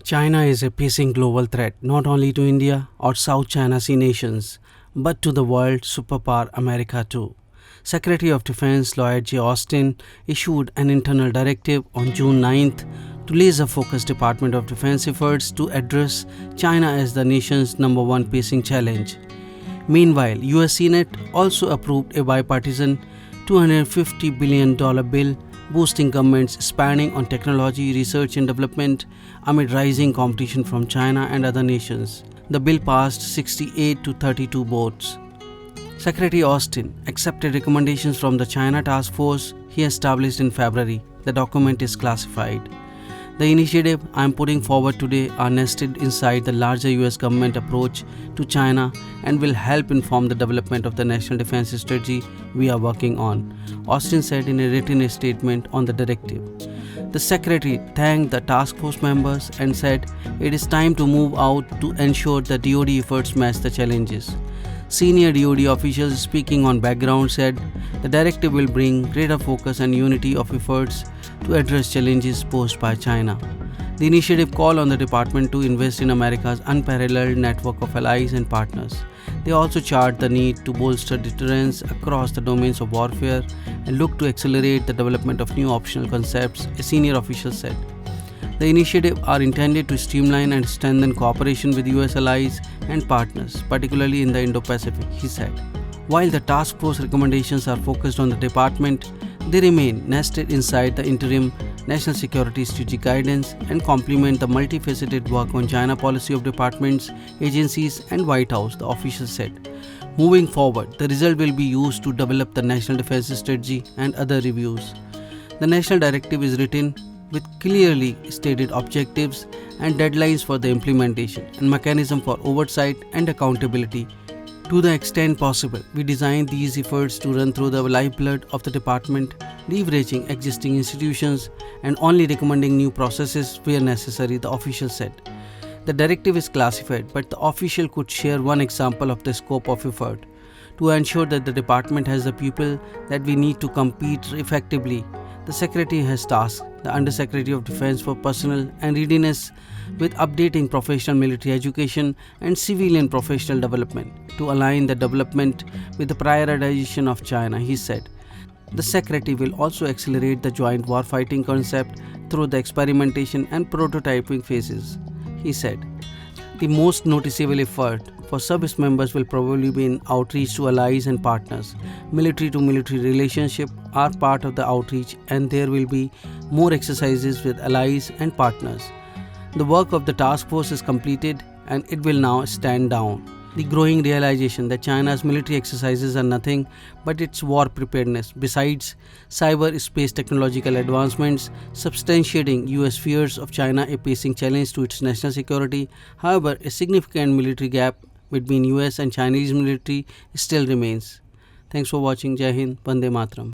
China is a pacing global threat not only to India or South China Sea nations, but to the world superpower America too. Secretary of Defense Lloyd J. Austin issued an internal directive on June 9th to laser focus Department of Defense efforts to address China as the nation's number one pacing challenge. Meanwhile, US Senate also approved a bipartisan $250 billion bill boosting government's spending on technology, research and development amid rising competition from China and other nations. The bill passed 68 to 32 votes. Secretary Austin accepted recommendations from the China task force he established in February. The document is classified. The initiative I am putting forward today are nested inside the larger US government approach to China and will help inform the development of the national defense strategy we are working on, Austin said in a written statement on the directive. The secretary thanked the task force members and said it is time to move out to ensure that DoD efforts match the challenges. Senior DoD officials speaking on background said the directive will bring greater focus and unity of efforts to address challenges posed by China. The initiative called on the department to invest in America's unparalleled network of allies and partners. They also charted the need to bolster deterrence across the domains of warfare and look to accelerate the development of new optional concepts, a senior official said. The initiatives are intended to streamline and strengthen cooperation with US allies and partners, particularly in the Indo-Pacific, he said. While the task force recommendations are focused on the department, they remain nested inside the interim national security strategic guidance and complement the multifaceted work on China policy of departments, agencies and White House, the official said. Moving forward, the result will be used to develop the national defense strategy and other reviews. The national directive is written with clearly stated objectives and deadlines for the implementation and mechanism for oversight and accountability. To the extent possible, we designed these efforts to run through the lifeblood of the department, leveraging existing institutions and only recommending new processes where necessary, the official said. The directive is classified, but the official could share one example of the scope of effort. To ensure that the department has the people that we need to compete effectively, the Secretary has tasked the Undersecretary of Defense for Personnel and Readiness with updating professional military education and civilian professional development to align the development with the prioritization of China, he said. The Secretary will also accelerate the joint warfighting concept through the experimentation and prototyping phases, he said. The most noticeable effort for service members will probably be in outreach to allies and partners. Military to military relationships are part of the outreach and there will be more exercises with allies and partners. The work of the task force is completed and it will now stand down. The growing realization that China's military exercises are nothing but its war preparedness, besides cyberspace technological advancements, substantiating US fears of China a pacing challenge to its national security. However, a significant military gap between US and Chinese military still remains. Thanks for watching. Jai Hind, Vande Mataram.